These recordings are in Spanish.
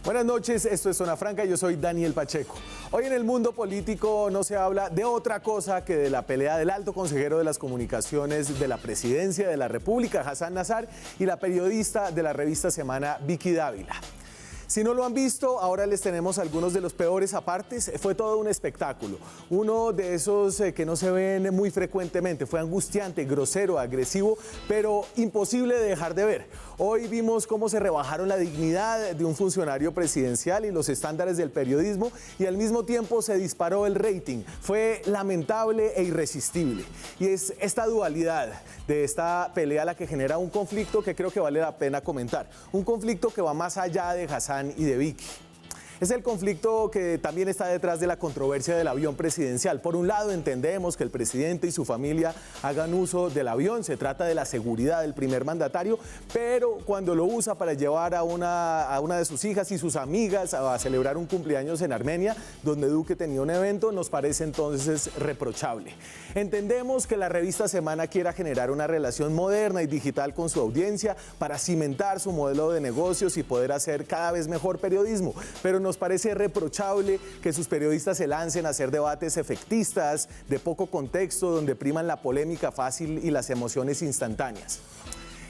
Buenas noches, esto es Zona Franca, yo soy Daniel Pacheco. Hoy en el mundo político no se habla de otra cosa que de la pelea del alto consejero de las comunicaciones de la Presidencia de la República, Hassan Nazar, y la periodista de la revista Semana, Vicky Dávila. Si no lo han visto, ahora les tenemos algunos de los peores apartes. Fue todo un espectáculo. Uno de esos que no se ven muy frecuentemente. Fue angustiante, grosero, agresivo, pero imposible de dejar de ver. Hoy vimos cómo se rebajaron la dignidad de un funcionario presidencial y los estándares del periodismo, y al mismo tiempo se disparó el rating. Fue lamentable e irresistible. Y es esta dualidad de esta pelea la que genera un conflicto que creo que vale la pena comentar. Un conflicto que va más allá de Hassan y de Vicky. Es el conflicto que también está detrás de la controversia del avión presidencial. Por un lado, entendemos que el presidente y su familia hagan uso del avión. Se trata de la seguridad del primer mandatario, pero cuando lo usa para llevar a una de sus hijas y sus amigas a celebrar un cumpleaños en Armenia, donde Duque tenía un evento, nos parece entonces reprochable. Entendemos que la revista Semana quiera generar una relación moderna y digital con su audiencia para cimentar su modelo de negocios y poder hacer cada vez mejor periodismo, pero nos parece reprochable que sus periodistas se lancen a hacer debates efectistas, de poco contexto, donde priman la polémica fácil y las emociones instantáneas.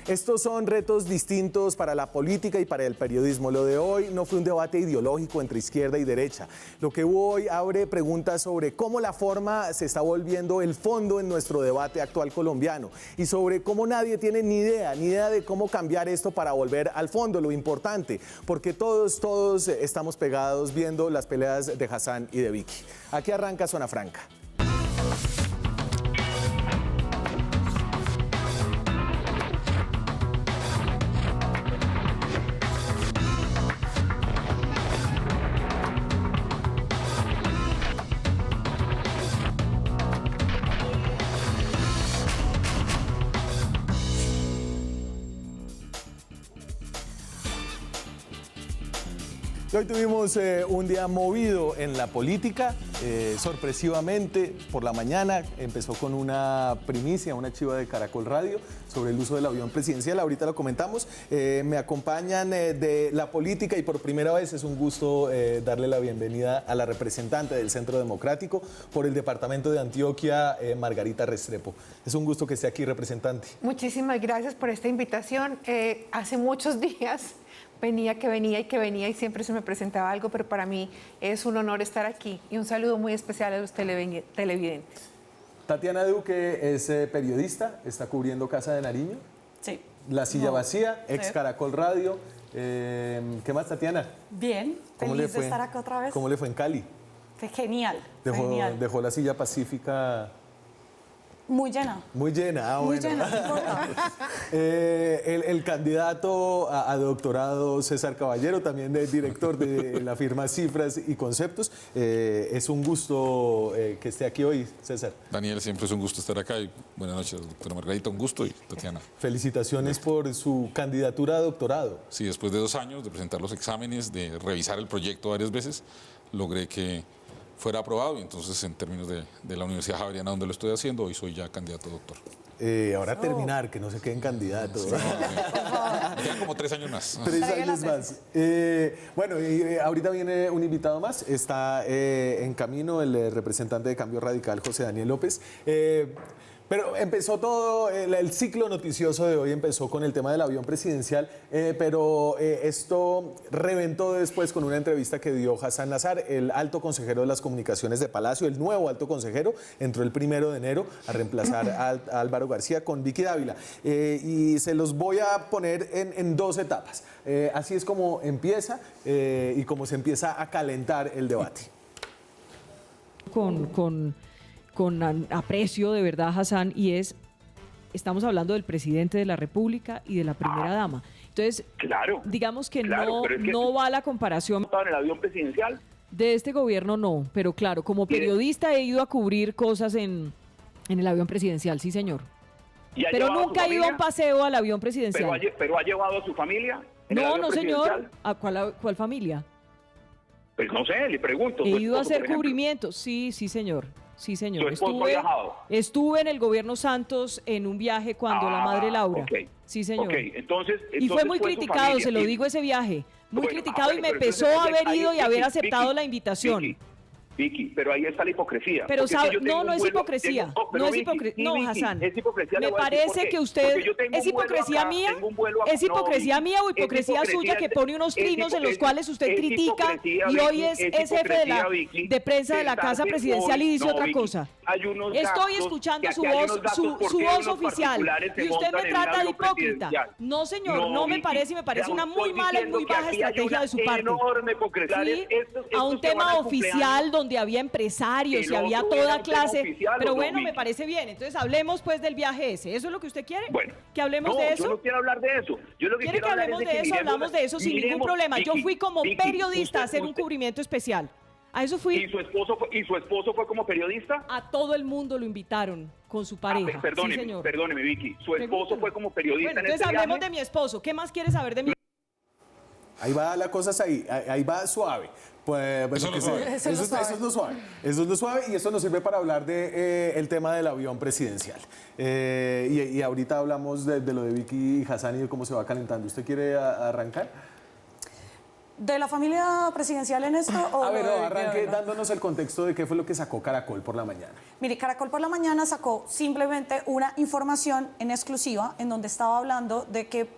Estos son retos distintos para la política y para el periodismo. Lo de hoy no fue un debate ideológico entre izquierda y derecha. Lo que hubo hoy abre preguntas sobre cómo la forma se está volviendo el fondo en nuestro debate actual colombiano, y sobre cómo nadie tiene ni idea de cómo cambiar esto para volver al fondo, lo importante, porque todos estamos pegados viendo las peleas de Hassan y de Vicky. Aquí arranca Zona Franca. Hoy tuvimos un día movido en la política, sorpresivamente por la mañana empezó con una primicia, una chiva de Caracol Radio sobre el uso del avión presidencial. Ahorita lo comentamos. Me acompañan de la política y por primera vez es un gusto darle la bienvenida a la representante del Centro Democrático por el departamento de Antioquia, Margarita Restrepo. Es un gusto que esté aquí, representante. Muchísimas gracias por esta invitación. Hace muchos días venía y siempre se me presentaba algo, pero para mí es un honor estar aquí, y un saludo muy especial a los televidentes. Tatiana Duque es periodista, está cubriendo Casa de Nariño. Sí. La Silla Vacía, ex Caracol Radio. ¿Qué más, Tatiana? Bien, feliz de estar acá otra vez. ¿Cómo le fue en Cali? Fue genial, genial. Dejó la Silla Pacífica... Muy llena. Muy llena, Muy bueno. llena. El candidato a doctorado César Caballero, también director de la firma Cifras y Conceptos. Es un gusto que esté aquí hoy, César. Daniel, siempre es un gusto estar acá y buenas noches, doctora Margarita, un gusto, y Tatiana. Felicitaciones por su candidatura a doctorado. Sí, después de 2 años de presentar los exámenes, de revisar el proyecto varias veces, logré que fuera aprobado, y entonces en términos de la Universidad Javeriana donde lo estoy haciendo, hoy soy ya candidato a doctor. Ahora terminar, que no se queden candidatos. Sí, me quedan como 3 años más. 3 años más. Bueno, ahorita viene un invitado más. Está en camino el representante de Cambio Radical, José Daniel López. Pero empezó todo, el ciclo noticioso de hoy empezó con el tema del avión presidencial, pero esto reventó después con una entrevista que dio Hassan Nazar, el alto consejero de las comunicaciones de Palacio, el nuevo alto consejero. Entró el 1 de enero a reemplazar a Álvaro García con Vicky Dávila. Y se los voy a poner en 2 etapas. Así es como empieza y como se empieza a calentar el debate. Con aprecio de verdad, Hassan, y estamos hablando del presidente de la República y de la primera dama. Entonces, claro, digamos que claro, no va la comparación. ¿Estaba en el avión presidencial? De este gobierno no, pero claro, como periodista he ido a cubrir cosas en el avión presidencial, sí señor. Pero nunca he ido a un paseo al avión presidencial. ¿Pero ha llevado a su familia? No, señor. ¿A cuál familia? Pues no sé, le pregunto. He ido a hacer cubrimientos, sí, señor. Sí, señor. ¿Su esposo ha viajado? Estuve en el gobierno Santos en un viaje cuando la madre Laura. Okay. Sí, señor. Okay. Entonces, y fue muy criticado, se lo digo, ese viaje. Muy criticado y me pesó haber ido y haber aceptado la invitación. Vicky, pero ahí está la hipocresía. Pero no es hipocresía. No es hipocresía. No, Hassan. Es hipocresía. Me parece que usted es hipocresía mía. ¿Es hipocresía mía o hipocresía suya que pone unos trinos en los cuales usted critica y hoy es jefe de prensa de la Casa Presidencial y dice otra cosa? Estoy escuchando su voz oficial y usted me trata de hipócrita. No, señor, no me parece, me parece una muy mala y muy baja estrategia de su parte. A un tema oficial donde había empresarios y había toda clase, pero bueno, me parece bien. Entonces hablemos pues del viaje ese. ¿Eso es lo que usted quiere? Bueno, ¿que hablemos de eso? Yo no quiero hablar de eso. Yo lo que ¿quiere que hablemos de eso? Hablamos de eso sin ningún problema. Yo fui como periodista a hacer un cubrimiento especial. A eso fui. ¿Y su esposo fue como periodista? A todo el mundo lo invitaron con su pareja. Perdóneme, Vicky. ¿Su esposo fue como periodista en este viaje? Entonces hablemos de mi esposo. ¿Qué más quiere saber de mi? Ahí va la cosa, ahí va suave. Pues, eso es lo suave. Eso es lo suave y eso nos sirve para hablar de el tema del avión presidencial. Y ahorita hablamos de lo de Vicky y Hassan y de cómo se va calentando. ¿Usted quiere arrancar? ¿De la familia presidencial en esto? O arranque dándonos el contexto de qué fue lo que sacó Caracol por la mañana. Mire, Caracol por la mañana sacó simplemente una información en exclusiva en donde estaba hablando de que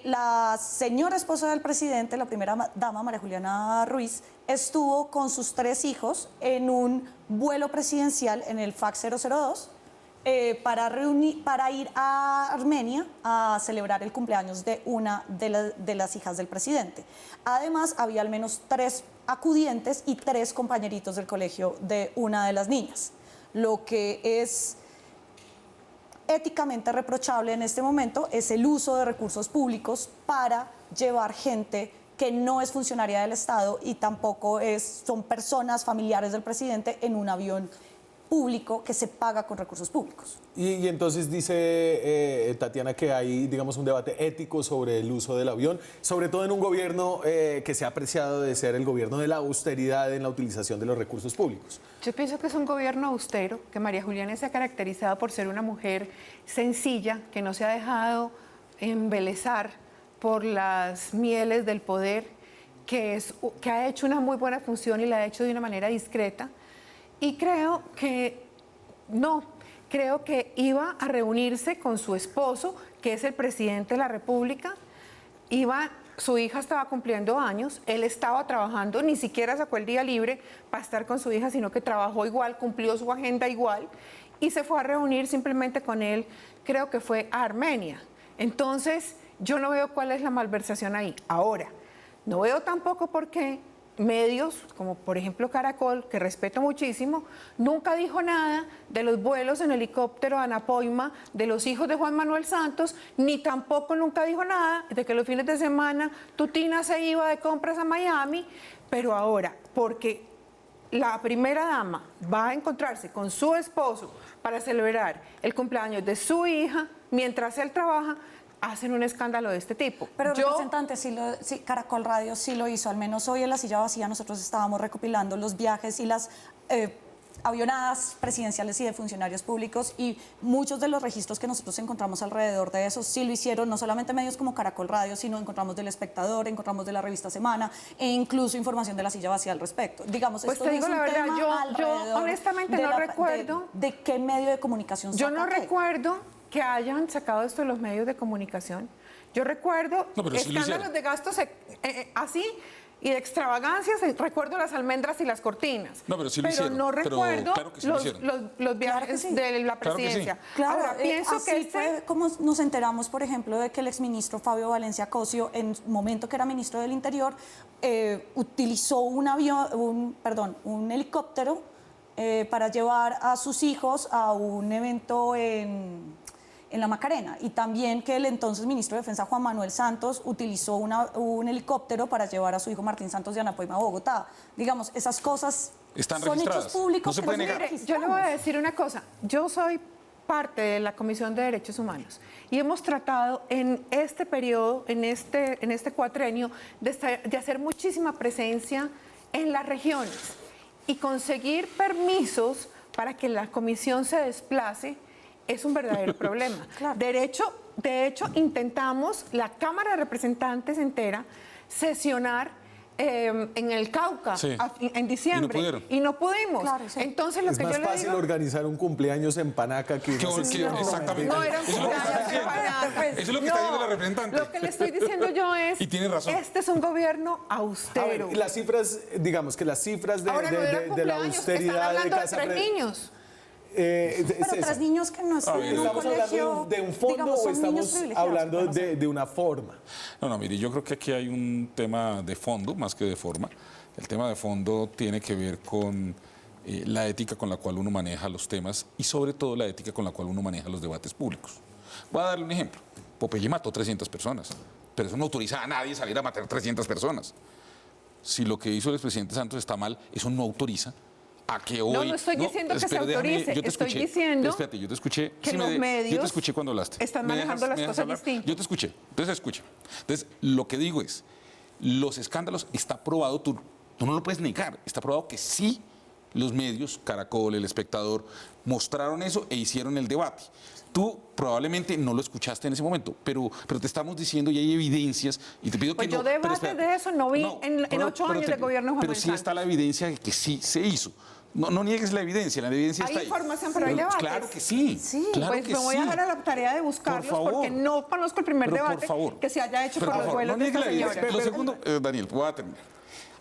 la señora esposa del presidente, la primera dama, María Juliana Ruiz, estuvo con sus 3 hijos en un vuelo presidencial en el FAC 002 para ir a Armenia a celebrar el cumpleaños de una de las hijas del presidente. Además, había al menos 3 acudientes y 3 compañeritos del colegio de una de las niñas, lo que es éticamente reprochable en este momento es el uso de recursos públicos para llevar gente que no es funcionaria del Estado y tampoco son personas familiares del presidente en un avión público que se paga con recursos públicos. Y entonces dice Tatiana que hay, digamos, un debate ético sobre el uso del avión, sobre todo en un gobierno que se ha apreciado de ser el gobierno de la austeridad en la utilización de los recursos públicos. Yo pienso que es un gobierno austero, que María Juliana se ha caracterizado por ser una mujer sencilla, que no se ha dejado embelezar por las mieles del poder, que ha hecho una muy buena función y la ha hecho de una manera discreta. Y creo que iba a reunirse con su esposo, que es el presidente de la República. Su hija estaba cumpliendo años, él estaba trabajando, ni siquiera sacó el día libre para estar con su hija, sino que trabajó igual, cumplió su agenda igual y se fue a reunir simplemente con él, creo que fue a Armenia. Entonces, yo no veo cuál es la malversación ahí. Ahora, no veo tampoco por qué medios, como por ejemplo Caracol, que respeto muchísimo, nunca dijo nada de los vuelos en helicóptero a Anapoima de los hijos de Juan Manuel Santos, ni tampoco nunca dijo nada de que los fines de semana Tutina se iba de compras a Miami, pero ahora, porque la primera dama va a encontrarse con su esposo para celebrar el cumpleaños de su hija, mientras él trabaja, hacen un escándalo de este tipo. Pero representante, sí, Caracol Radio sí lo hizo, al menos hoy en La Silla Vacía nosotros estábamos recopilando los viajes y las avionadas presidenciales y de funcionarios públicos y muchos de los registros que nosotros encontramos alrededor de eso sí lo hicieron no solamente medios como Caracol Radio, sino encontramos del Espectador, encontramos de la revista Semana e incluso información de La Silla Vacía al respecto. Digamos, pues esto te digo no es la un verdad, tema yo honestamente no recuerdo de qué medio de comunicación yo no recuerdo que hayan sacado esto de los medios de comunicación. Yo recuerdo escándalos de gastos así y de extravagancias, recuerdo las almendras y las cortinas. No, pero sí lo hicieron. No recuerdo claro que sí los viajes de la presidencia. Claro, ahora, pienso así que fue como nos enteramos, por ejemplo, de que el exministro Fabio Valencia Cosio, en el momento que era ministro del Interior, utilizó un helicóptero para llevar a sus hijos a un evento en la Macarena, y también que el entonces ministro de Defensa Juan Manuel Santos utilizó un helicóptero para llevar a su hijo Martín Santos de Anapoima a Bogotá. Digamos, esas cosas están son registradas. Hechos públicos. No se puede negar. Yo le voy a decir una cosa, yo soy parte de la Comisión de Derechos Humanos y hemos tratado en este periodo, en este cuatrenio, de hacer muchísima presencia en las regiones y conseguir permisos para que la comisión se desplace es un verdadero problema. Claro. De hecho, intentamos, la Cámara de Representantes entera, sesionar en el Cauca en diciembre y no pudimos. Claro, sí. Entonces, lo Es que más yo le fácil digo, organizar un cumpleaños en Panaca que exactamente. no era un Eso es lo que está cumpleaños de diciendo. Panaca. Eso es lo que está diciendo la representante. Lo que le estoy diciendo yo es, Y tiene razón. este es un gobierno austero. A ver, las cifras, digamos que las cifras de, Ahora no era de la cumpleaños, austeridad están hablando de Casa 3 niños. Pero César, 3 niños que no están en un ¿estamos colegio, hablando de un fondo digamos, o son niños estamos privilegiados, hablando podemos decir. de una forma? No, mire, yo creo que aquí hay un tema de fondo más que de forma. El tema de fondo tiene que ver con la ética con la cual uno maneja los temas y sobre todo la ética con la cual uno maneja los debates públicos. Voy a darle un ejemplo. Popeye mató 300 personas, pero eso no autoriza a nadie a salir a matar 300 personas. Si lo que hizo el expresidente Santos está mal, eso no autoriza a que hoy... No estoy diciendo que se autorice, estoy diciendo espérate, yo te escuché. que los medios yo te escuché cuando hablaste. están ¿Me manejando las dejas cosas hablar? distintas. Yo te escuché, entonces escucha. Entonces, lo que digo es, los escándalos, está probado, tú no lo puedes negar, está probado que sí los medios, Caracol, El Espectador, mostraron eso e hicieron el debate. Tú probablemente no lo escuchaste en ese momento, pero te estamos diciendo y hay evidencias y te pido Pues que yo no... pero debate espera, de eso no vi en pero 8 años te- de gobierno de Juan Pero Manuel sí está la evidencia de que sí se hizo. No niegues la evidencia Hay está ahí. información, pero hay debates. Claro que sí. Sí, claro Pues que me voy sí. a dar a la tarea de buscarlos Por favor. porque no conozco el primer Pero, por debate favor. que se haya hecho Pero, por los favor, vuelos de niegue esta la evidencia. señora. Lo segundo, Daniel, voy a terminar.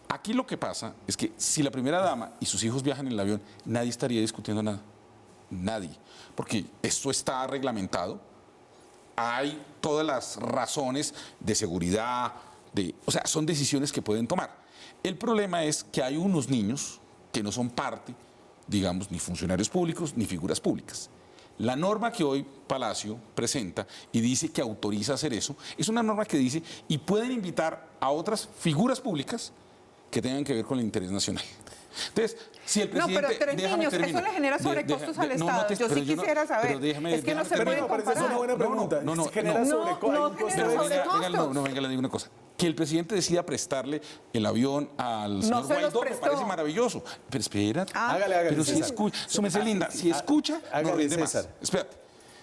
Aquí lo que pasa es que si la primera dama y sus hijos viajan en el avión, nadie estaría discutiendo nada. Nadie. Porque esto está reglamentado. Hay todas las razones de seguridad, o sea, son decisiones que pueden tomar. El problema es que hay unos niños que no son parte, digamos, ni funcionarios públicos ni figuras públicas. La norma que hoy Palacio presenta y dice que autoriza hacer eso, es una norma que dice y pueden invitar a otras figuras públicas que tengan que ver con el interés nacional. Entonces, si el presidente... No, pero 3 niños, eso le genera sobrecostos al Estado. Yo sí quisiera saber. Es que no se pueden Pero esa es una buena pregunta. ¿Genera sobrecostos? No, venga, le digo una cosa. Que el presidente decida prestarle el avión al señor Guaidó me parece maravilloso. Pero espérate. Hágale, Pero si César. escucha, su merced linda, si escucha, no Hágale, rinde más. César. Espérate.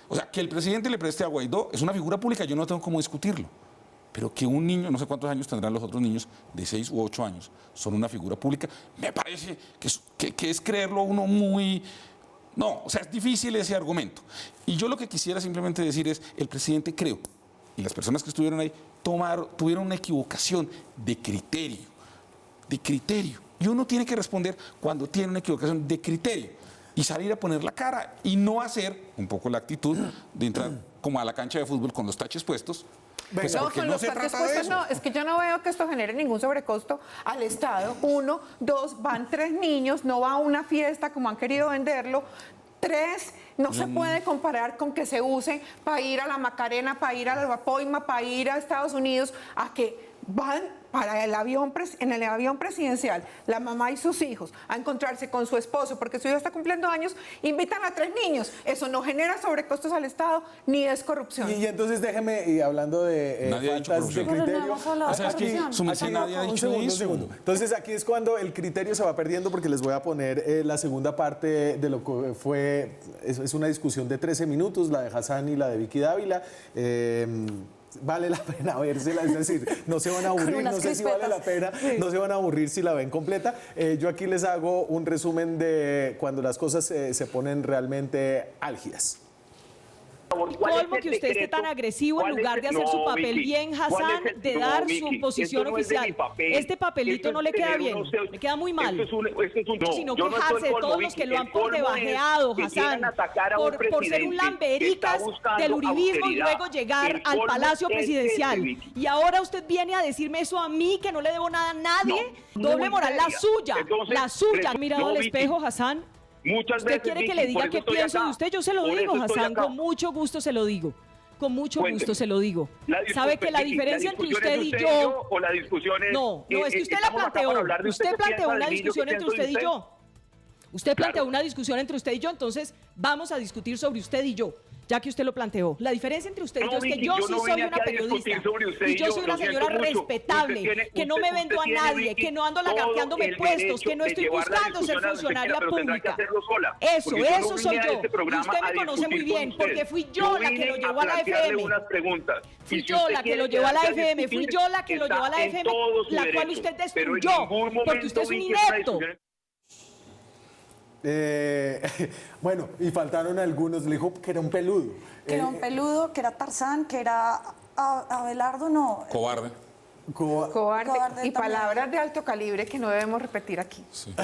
O sea, que el presidente le preste a Guaidó es una figura pública, yo no tengo cómo discutirlo. Pero que un niño, no sé cuántos años tendrán los otros niños, de 6 u 8 años, son una figura pública, me parece que es creerlo uno muy... No, o sea, es difícil ese argumento. Y yo lo que quisiera simplemente decir es, el presidente creo, y las personas que estuvieron ahí, tuvieron una equivocación de criterio. De criterio. Y uno tiene que responder cuando tiene una equivocación de criterio. Y salir a poner la cara y no hacer un poco la actitud de entrar como a la cancha de fútbol con los taches puestos. Pues No, porque con no los se taches trata de puestos eso. no, es que yo no veo que esto genere ningún sobrecosto al Estado. 1, 2, van 3 niños, no va a una fiesta como han querido venderlo. 3, no se puede comparar con que se use para ir a la Macarena, para ir a la Guapoima, para ir a Estados Unidos, a que van para el avión en el avión presidencial, la mamá y sus hijos, a encontrarse con su esposo, porque su hijo está cumpliendo años, invitan a 3 niños. Eso no genera sobrecostos al Estado ni es corrupción. Y entonces déjeme, y hablando de Nadie ha dicho faltas de corrupción. criterio... Pero no hemos hablado O sea, es que corrupción. su merced nadie ha Un dicho segundo, eso. un segundo. Entonces aquí es cuando el criterio se va perdiendo porque les voy a poner la segunda parte de lo que fue, es una discusión de 13 minutos, la de Hassan y la de Vicky Dávila. Vale la pena vérsela, es decir, no se van a aburrir, unas no sé si vale la pena, no se van a aburrir si la ven completa. Yo aquí les hago un resumen de cuando las cosas se ponen realmente álgidas. Colmo que usted esté tan agresivo en lugar de hacer su papel bien, Hassan, de dar su posición oficial. Este papelito no le queda bien, le queda muy mal. Sino quejarse de todos los que lo han por debajeado, Hassan, por ser un lambericas del uribismo y luego llegar al Palacio Presidencial. Y ahora usted viene a decirme eso a mí, que no le debo nada a nadie. Doble moral, la suya, la suya. ¿Ha mirado al espejo, Hassan? Muchas ¿Usted veces, quiere que Vicky, le diga por eso qué estoy pienso acá. de usted? Yo se lo Por digo, eso estoy Hassan, acá. con mucho gusto se lo digo. Con mucho Cuénteme. gusto se lo digo. ¿Sabe que la Vicky, diferencia entre discusión usted es y de yo... o la discusión es... No, es que usted la estamos acá planteó. para hablar de Usted qué planteó piensa una de mí, yo discusión qué entre pienso de usted y yo. Usted planteó una discusión entre usted y yo, entonces vamos a discutir sobre usted y yo. ya que usted lo planteó. La diferencia entre usted y yo es que Vicky, yo sí no soy vine una aquí a periodista discutir sobre usted y yo soy una lo siento señora mucho. respetable, que no me vendo a nadie, que no ando lagarteándome puestos, que no estoy buscando ser funcionaria pública. Eso soy yo. Y usted me conoce muy bien, porque fui yo la que lo llevó a la FM. Fui yo la que lo llevó a la FM, fui yo la que lo llevó a la FM, la cual usted destruyó, porque usted es un inepto. Bueno, y faltaron algunos, le dijo que era un peludo. Que era un peludo, que era Tarzán, que era Abelardo, no. Cobarde. Cobarde. Y también. palabras de alto calibre que no debemos repetir aquí. Sí.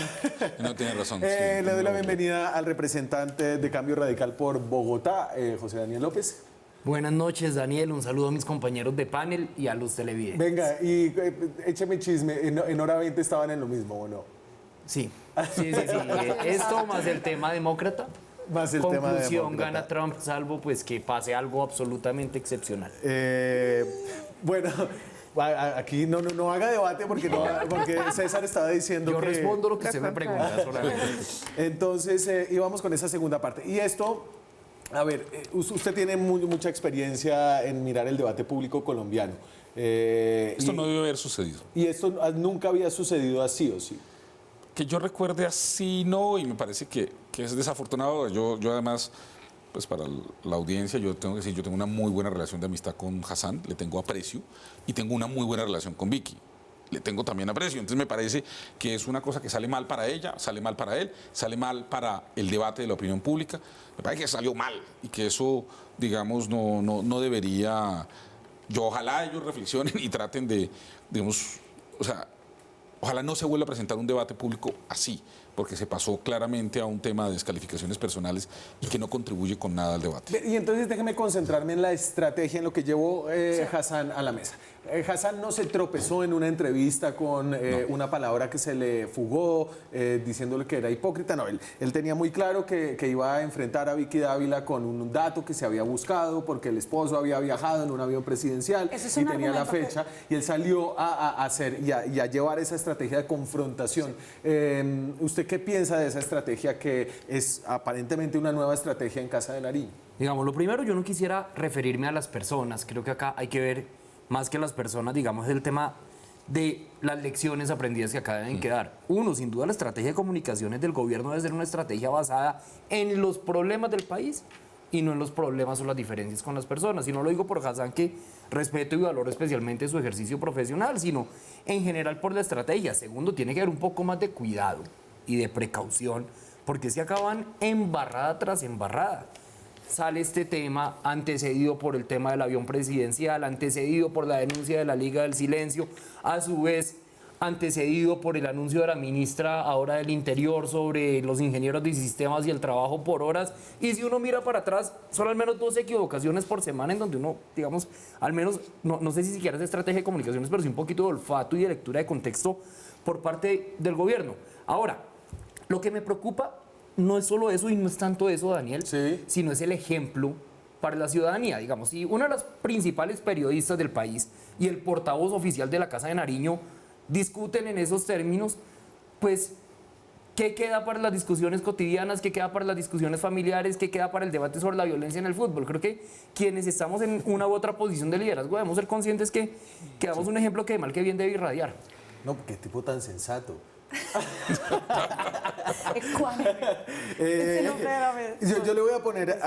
No tiene razón. Sí, Le doy la no. bienvenida al representante de Cambio Radical por Bogotá, José Daniel López. Buenas noches, Daniel. Un saludo a mis compañeros de panel y a los televidentes. Venga, y écheme chisme, en hora 20 estaban en lo mismo, ¿o no? Sí. Esto más el tema demócrata. Más el tema Conclusión, demócrata. gana Trump, salvo pues que pase algo absolutamente excepcional. Bueno, aquí no haga debate porque César estaba diciendo Yo que... respondo lo que usted me pregunta solamente. Entonces, íbamos con esa segunda parte. Y esto, a ver, usted tiene mucha experiencia en mirar el debate público colombiano. Esto no debe haber sucedido. Y esto nunca había sucedido así, ¿o sí? Que yo recuerde así, no, y me parece que es desafortunado. Yo además, pues para la audiencia, yo tengo que decir, yo tengo una muy buena relación de amistad con Hassan, le tengo aprecio, y tengo una muy buena relación con Vicky. Le tengo también aprecio. Entonces me parece que es una cosa que sale mal para ella, sale mal para él, sale mal para el debate de la opinión pública. Me parece que salió mal y que eso, digamos, no debería... Yo ojalá ellos reflexionen y traten de, digamos, o sea, ojalá no se vuelva a presentar un debate público así, porque se pasó claramente a un tema de descalificaciones personales y que no contribuye con nada al debate. Y entonces déjeme concentrarme en la estrategia, en lo que llevó Hassan a la mesa. Hassan no se tropezó en una entrevista con una palabra que se le fugó, diciéndole que era hipócrita. No, él tenía muy claro que iba a enfrentar a Vicky Dávila con un dato que se había buscado, porque el esposo había viajado en un avión presidencial y tenía la fecha, y él salió a hacer y a llevar esa estrategia de confrontación. ¿Usted qué piensa de esa estrategia que es aparentemente una nueva estrategia en Casa de Nariño? Digamos, lo primero, yo no quisiera referirme a las personas. Creo que acá hay que ver más que las personas, digamos, el tema de las lecciones aprendidas que acá deben quedar. Uno, sin duda, la estrategia de comunicaciones del gobierno debe ser una estrategia basada en los problemas del país y no en los problemas o las diferencias con las personas. Y no lo digo por Hassan, que respeto y valoro especialmente su ejercicio profesional, sino en general por la estrategia. Segundo, tiene que haber un poco más de cuidado y de precaución, porque se acaban embarrada tras embarrada. Sale este tema antecedido por el tema del avión presidencial, antecedido por la denuncia de la Liga del Silencio, a su vez antecedido por el anuncio de la ministra ahora del Interior sobre los ingenieros de sistemas y el trabajo por horas. Y si uno mira para atrás, son al menos 2 equivocaciones por semana en donde uno, digamos, al menos, no sé si siquiera es estrategia de comunicaciones, pero sí un poquito de olfato y de lectura de contexto por parte del gobierno. Ahora, lo que me preocupa no es solo eso y no es tanto eso, Daniel, sino es el ejemplo para la ciudadanía. Digamos, si una de las principales periodistas del país y el portavoz oficial de la Casa de Nariño discuten en esos términos, pues, ¿qué queda para las discusiones cotidianas? ¿Qué queda para las discusiones familiares? ¿Qué queda para el debate sobre la violencia en el fútbol? Creo que quienes estamos en una u otra posición de liderazgo debemos ser conscientes que damos un ejemplo que de mal que bien debe irradiar. No, qué tipo tan sensato. Yo le voy a poner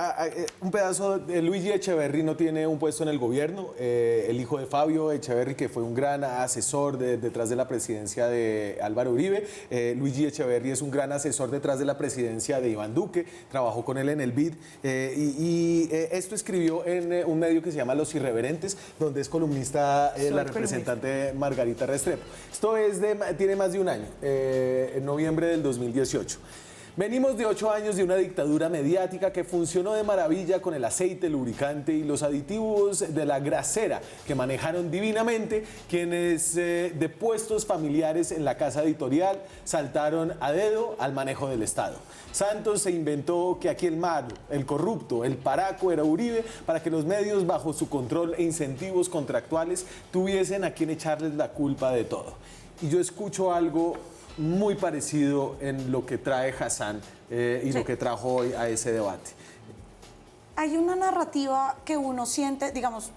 un pedazo de Luigi Echeverry. No tiene un puesto en el gobierno, el hijo de Fabio Echeverry, que fue un gran asesor detrás de la presidencia de Álvaro Uribe. Luigi Echeverry es un gran asesor detrás de la presidencia de Iván Duque, trabajó con él en el BID, y esto escribió en un medio que se llama Los Irreverentes, donde es columnista la representante Margarita Restrepo. Esto tiene más de un año, en noviembre del 2018. Venimos de 8 años de una dictadura mediática que funcionó de maravilla con el aceite, lubricante y los aditivos de la grasera que manejaron divinamente quienes de puestos familiares en la casa editorial saltaron a dedo al manejo del Estado. Santos se inventó que aquí el malo, el corrupto, el paraco era Uribe para que los medios bajo su control e incentivos contractuales tuviesen a quien echarles la culpa de todo. Y yo escucho algo muy parecido en lo que trae Hassan y lo que trajo hoy a ese debate. hay una narrativa que uno siente, digamos,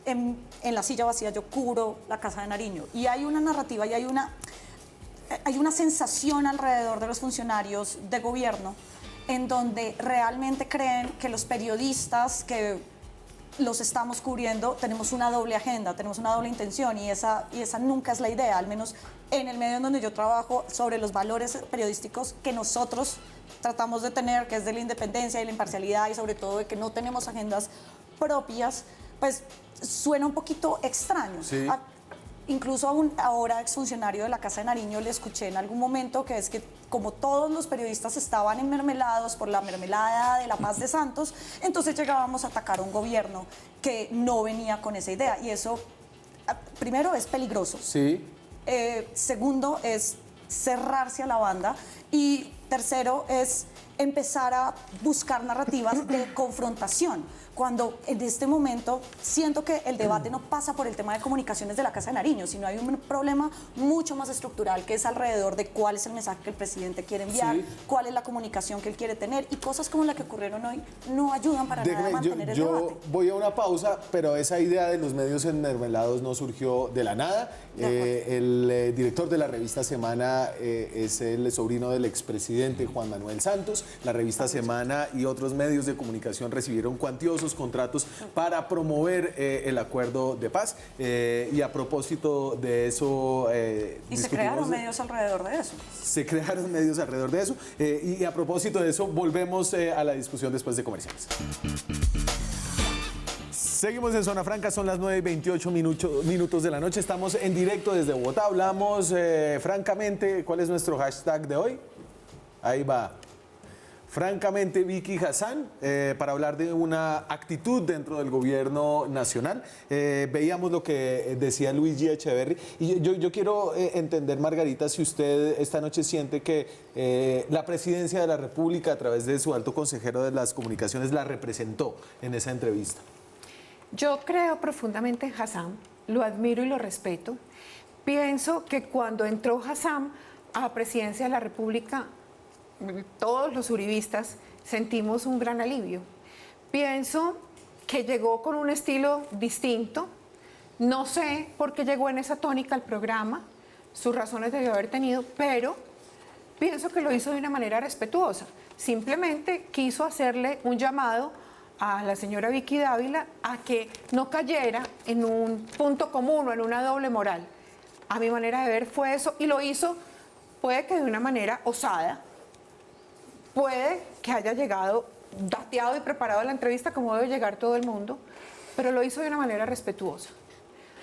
en La Silla Vacía yo cubro la Casa de Nariño, y hay una narrativa y hay una sensación alrededor de los funcionarios de gobierno en donde realmente creen que los periodistas que los estamos cubriendo tenemos una doble agenda, tenemos una doble intención, y esa nunca es la idea, al menos en el medio en donde yo trabajo, sobre los valores periodísticos que nosotros tratamos de tener, que es de la independencia y la imparcialidad, y sobre todo de que no tenemos agendas propias, pues suena un poquito extraño. Sí. Incluso a un ahora exfuncionario de la Casa de Nariño le escuché en algún momento que es que como todos los periodistas estaban enmermelados por la mermelada de la paz de Santos, entonces llegábamos a atacar a un gobierno que no venía con esa idea. Y eso, primero, es peligroso. Sí. Segundo, es cerrarse a la banda. Y tercero, es empezar a buscar narrativas de confrontación, cuando en este momento siento que el debate no pasa por el tema de comunicaciones de la Casa de Nariño, sino hay un problema mucho más estructural que es alrededor de cuál es el mensaje que el presidente quiere enviar, sí, cuál es la comunicación que él quiere tener, y cosas como la que ocurrieron hoy no ayudan para nada a mantener el debate. Yo voy a una pausa, pero esa idea de los medios enmermelados no surgió de la nada. El director de la revista Semana es el sobrino del expresidente Juan Manuel Santos. La revista Semana y otros medios de comunicación recibieron cuantiosos contratos para promover el acuerdo de paz, y a propósito de eso... y se crearon medios alrededor de eso. Se crearon medios alrededor de eso, y a propósito de eso volvemos a la discusión después de comerciales. Seguimos en Zona Franca, son las 9:28 minutos de la noche, estamos en directo desde Bogotá, hablamos francamente. ¿Cuál es nuestro hashtag de hoy? Ahí va. Francamente, Vicky Hassan, para hablar de una actitud dentro del gobierno nacional. Veíamos lo que decía Luis G. Echeverry, y yo quiero entender, Margarita, si usted esta noche siente que la presidencia de la República, a través de su alto consejero de las comunicaciones, la representó en esa entrevista. Yo creo profundamente en Hassan, lo admiro y lo respeto. Pienso que cuando entró Hassan a la presidencia de la República, todos los uribistas sentimos un gran alivio. Pienso que llegó con un estilo distinto. No sé por qué llegó en esa tónica al programa, sus razones debió haber tenido, pero pienso que lo hizo de una manera respetuosa. Simplemente quiso hacerle un llamado a la señora Vicky Dávila a que no cayera en un punto común o en una doble moral. A mi manera de ver fue eso, y lo hizo, puede que de una manera osada, puede que haya llegado dateado y preparado a la entrevista como debe llegar todo el mundo, pero lo hizo de una manera respetuosa.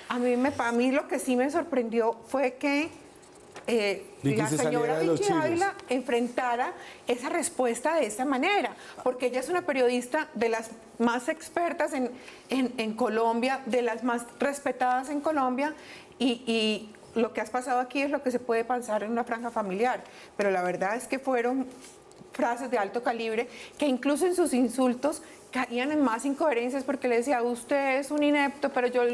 A mí lo que sí me sorprendió fue que la señora Vicky Dávila enfrentara esa respuesta de esta manera, porque ella es una periodista de las más expertas en Colombia, de las más respetadas en Colombia, y lo que has pasado aquí es lo que se puede pasar en una franja familiar, pero la verdad es que fueron frases de alto calibre que incluso en sus insultos caían en más incoherencias, porque le decía, usted es un inepto, pero yo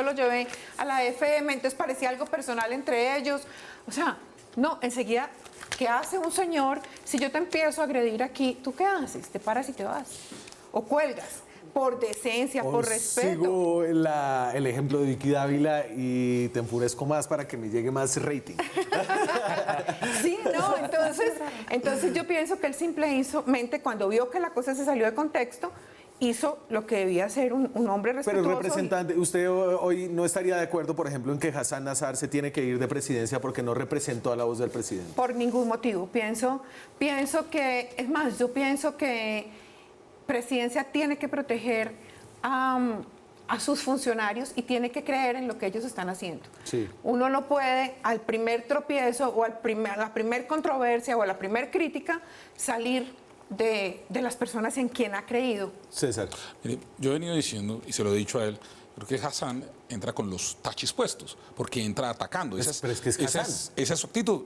lo llevé a la FM, entonces parecía algo personal entre ellos. O sea, no, enseguida, ¿qué hace un señor si yo te empiezo a agredir aquí? ¿Tú qué haces? ¿Te paras y te vas? ¿O cuelgas? Por decencia, por respeto. Sigo el ejemplo de Vicky Dávila y te enfurezco más para que me llegue más rating. Sí, no, entonces yo pienso que él simplemente, cuando vio que la cosa se salió de contexto, hizo lo que debía hacer un hombre respetuoso. Pero, representante, ¿usted hoy no estaría de acuerdo, por ejemplo, en que Hassan Nazar se tiene que ir de presidencia porque no representó a la voz del presidente? Por ningún motivo. Pienso que, es más, yo pienso que presidencia tiene que proteger a sus funcionarios y tiene que creer en lo que ellos están haciendo. Sí. Uno no puede, al primer tropiezo o a la primer controversia o a la primer crítica, salir de las personas en quien ha creído. César. Mire, yo he venido diciendo, y se lo he dicho a él, creo que Hassan entra con los tachis puestos, porque entra atacando. Pero es que es Hassan. Esa es su actitud.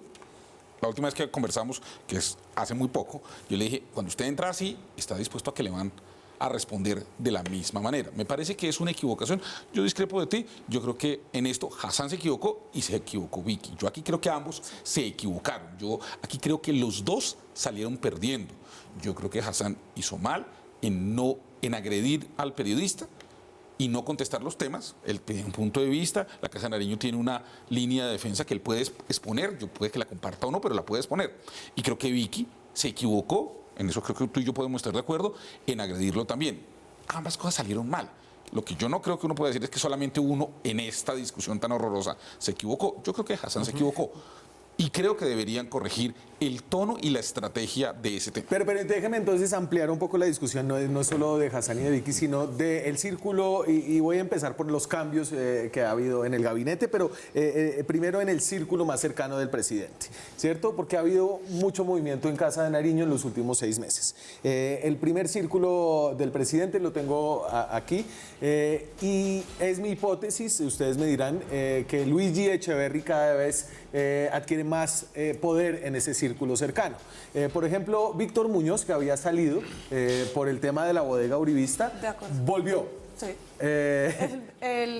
La última vez que conversamos, que es hace muy poco, yo le dije, cuando usted entra así, está dispuesto a que le van a responder de la misma manera. Me parece que es una equivocación. Yo discrepo de ti. Yo creo que en esto Hassan se equivocó y se equivocó Vicky. Yo aquí creo que ambos se equivocaron. Yo aquí creo que los dos salieron perdiendo. Yo creo que Hassan hizo mal en agredir al periodista y no contestar los temas. Él tiene un punto de vista, la Casa de Nariño tiene una línea de defensa que él puede exponer, yo puede que la comparta o no, pero la puede exponer. Y creo que Vicky se equivocó, en eso creo que tú y yo podemos estar de acuerdo, en agredirlo también. Ambas cosas salieron mal. Lo que yo no creo que uno pueda decir es que solamente uno en esta discusión tan horrorosa se equivocó. Yo creo que Hassan se equivocó. Y creo que deberían corregir el tono y la estrategia de ese tema. Pero déjeme entonces ampliar un poco la discusión, no solo de Hassan y de Vicky, sino del círculo, y voy a empezar por los cambios que ha habido en el gabinete, pero primero en el círculo más cercano del presidente, ¿cierto? Porque ha habido mucho movimiento en Casa de Nariño en los últimos 6 meses. El primer círculo del presidente lo tengo aquí, y es mi hipótesis, ustedes me dirán, que Luigi Echeverry cada vez adquiere más poder en ese círculo cercano. Por ejemplo, Víctor Muñoz, que había salido por el tema de la bodega uribista, volvió. Sí.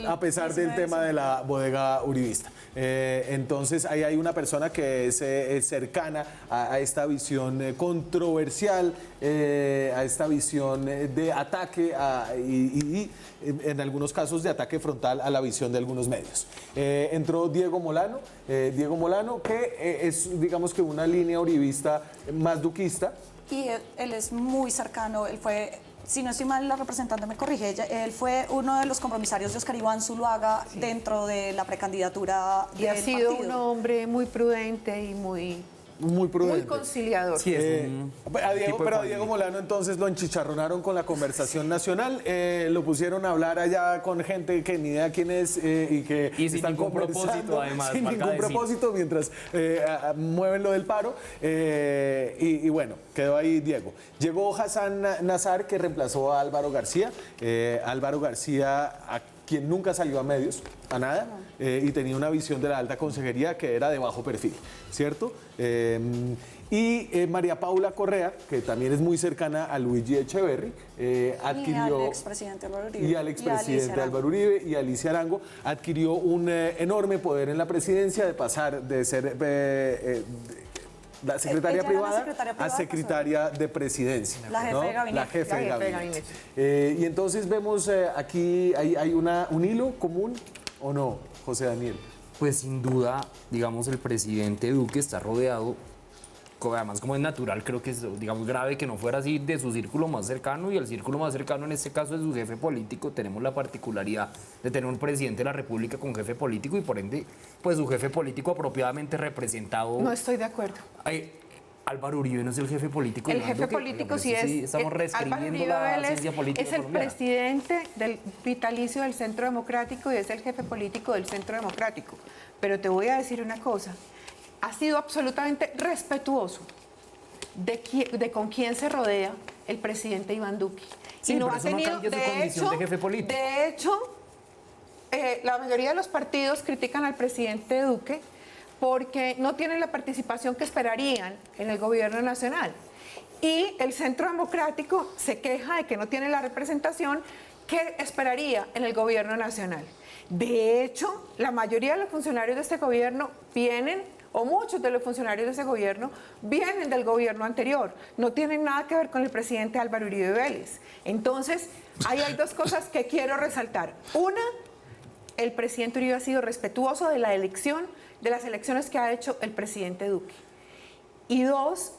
A pesar del tema de la bodega uribista. Entonces ahí hay una persona que es cercana a esta visión controversial, a esta visión de ataque y en algunos casos de ataque frontal a la visión de algunos medios. Entró Diego Molano, que es, digamos, que una línea uribista más duquista. Y él es muy cercano, él fue, si no estoy mal, la representante me corrige, él fue uno de los compromisarios de Oscar Iván Zuluaga dentro de la precandidatura del partido. Y ha sido un hombre muy prudente y muy prudente. Muy conciliador. Sí, a Diego Molano entonces lo enchicharronaron con la conversación nacional, lo pusieron a hablar allá con gente que ni idea quién es y que sin están ningún propósito, además. Sin ningún propósito, mientras mueven lo del paro. Y bueno, quedó ahí Diego. Llegó Hassan Nazar, que reemplazó a Álvaro García. Álvaro García, quien nunca salió a medios, a nada, y tenía una visión de la alta consejería que era de bajo perfil, ¿cierto? Y María Paula Correa, que también es muy cercana a Luigi Echeverry, adquirió... Y al expresidente Álvaro Uribe. Y al expresidente Álvaro Uribe y Alicia Arango, adquirió un enorme poder en la presidencia de pasar de ser... la secretaria privada a secretaria de presidencia. La jefe de gabinete. La jefe de gabinete. Y entonces vemos aquí, ¿hay un hilo común o no, José Daniel? Pues sin duda, digamos, el presidente Duque está rodeado, además como es natural, creo que es, digamos, grave que no fuera así, de su círculo más cercano, y el círculo más cercano en este caso es su jefe político. Tenemos la particularidad de tener un presidente de la República con jefe político y por ende, pues su jefe político apropiadamente representado. No estoy de acuerdo. Álvaro Uribe no es el jefe político. El jefe político sí es. Sí, estamos reescribiendo la ciencia política es el colombiana. presidente del vitalicio del Centro Democrático y es el jefe político del Centro Democrático. Pero te voy a decir una cosa. Ha sido absolutamente respetuoso de con quién se rodea el presidente Iván Duque. Sí, y no pero ha eso no tenido, cambia su condición de jefe político. De hecho, la mayoría de los partidos critican al presidente Duque porque no tienen la participación que esperarían en el gobierno nacional. Y el Centro Democrático se queja de que no tiene la representación que esperaría en el gobierno nacional. De hecho, la mayoría de los funcionarios de este gobierno vienen, o muchos de los funcionarios de ese gobierno, vienen del gobierno anterior. No tienen nada que ver con el presidente Álvaro Uribe Vélez. Entonces, ahí hay dos cosas que quiero resaltar. Una, el presidente Uribe ha sido respetuoso de la elección, de las elecciones que ha hecho el presidente Duque. Y dos,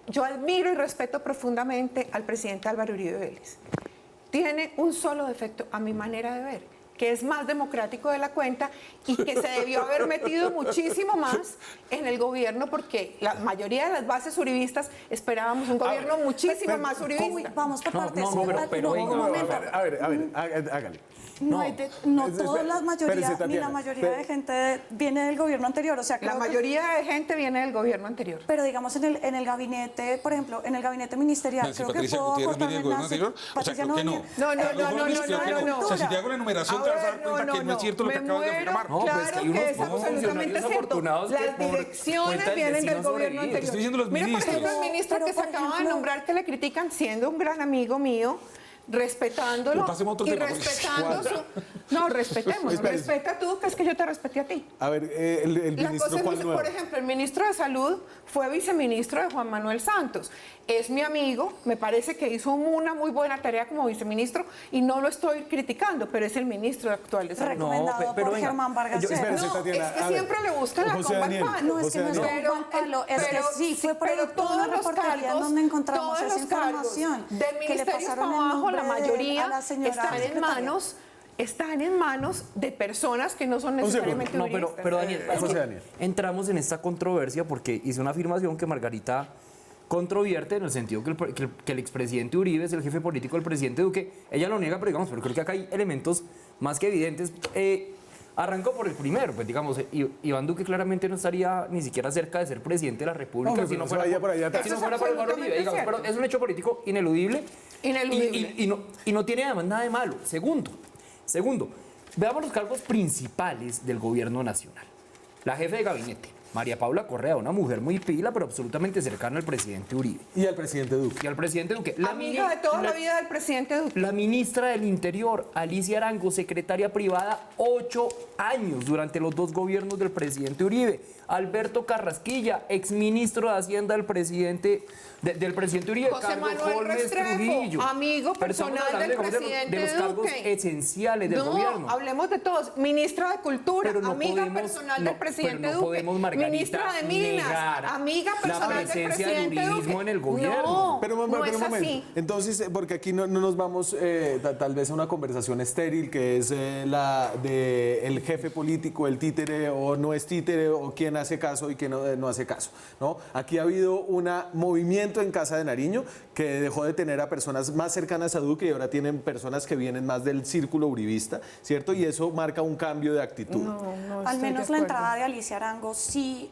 yo admiro y respeto profundamente al presidente Álvaro Uribe Vélez. Tiene un solo defecto, a mi manera de ver, que es más democrático de la cuenta y que se debió haber metido muchísimo más en el gobierno, porque la mayoría de las bases uribistas esperábamos un gobierno muchísimo más uribista. Vamos por partes. Un momento. A ver, hágale. No toda la mayoría, ni la mayoría de gente viene del gobierno anterior. O sea, la mayoría de gente viene del gobierno anterior. Pero digamos en el gabinete, por ejemplo, en el gabinete ministerial, Nancy, creo Patricia que puedo Gutiérrez viene del gobierno anterior. O sea, creo que no. No. O sea, si te hago la enumeración, te vas a dar cuenta que no es cierto lo que acabas de afirmar. No, claro pues que es absolutamente cierto. Las direcciones vienen del gobierno anterior. Estoy diciendo los Mira, por ministros. ejemplo, el ministro que se acaba de nombrar, que le critican, siendo un gran amigo mío, respetándolo Pero pasemos a otro y tema, respetando No, respetemos. Respeta tú, que es que yo te respeté a ti. A ver, el ministro, ¿cuál nuevo? Por ejemplo, el ministro de Salud fue viceministro de Juan Manuel Santos. Es mi amigo, me parece que hizo una muy buena tarea como viceministro y no lo estoy criticando, pero es el ministro actual de Salud. Recomendado por Germán Vargas. Espérese, No, Tatiana, es que a ver, siempre le buscan la José comba al Daniel, palo. No, es que no es José Juan Pablo, es que sí, fue producto de una reportería en donde encontramos esa información. Del que le ministerio pasaron para el abajo, la nombre a mayoría la señora secretaria. están en manos de personas que no son necesariamente No, juristas. pero Daniel, José Daniel. entramos en esta controversia porque hice una afirmación que Margarita controvierte en el sentido que el expresidente Uribe es el jefe político del presidente Duque. Ella lo niega, pero digamos, pero creo que acá hay elementos más que evidentes. Arrancó por el primero, pues digamos, Iván Duque claramente no estaría ni siquiera cerca de ser presidente de la República si no fuera por Álvaro Uribe, digamos, pero es un hecho político ineludible. Y no tiene además nada de malo. Segundo, veamos los cargos principales del gobierno nacional. La jefe de gabinete, María Paula Correa, una mujer muy pila, pero absolutamente cercana al presidente Uribe. Y al presidente Duque. Amiga de toda la vida del presidente Duque. La ministra del Interior, Alicia Arango, secretaria privada, 8 años durante los 2 gobiernos del presidente Uribe. Alberto Carrasquilla, exministro de Hacienda del presidente Uribe. José Carlos Manuel Holmes Restrepo, Trujillo. amigo Pero estamos personal hablando del presidente de los cargos Duque. esenciales del gobierno. No, hablemos de todos. Ministra de Cultura, Pero no amiga podemos- personal no, del presidente pero no Duque. podemos, Margarita, Ministra de Minas, negar amiga la personal del presencia del presidente uribismo Duque. en el gobierno. No, Pero no un es momento. así. Entonces, porque aquí no nos vamos tal vez a una conversación estéril, que es la de el jefe político, el títere o no es títere, o quién hace caso y quién no hace caso, ¿no? Aquí ha habido un movimiento en Casa de Nariño que dejó de tener a personas más cercanas a Duque y ahora tienen personas que vienen más del círculo uribista, ¿cierto? Y eso marca un cambio de actitud. Al menos la entrada de Alicia Arango sí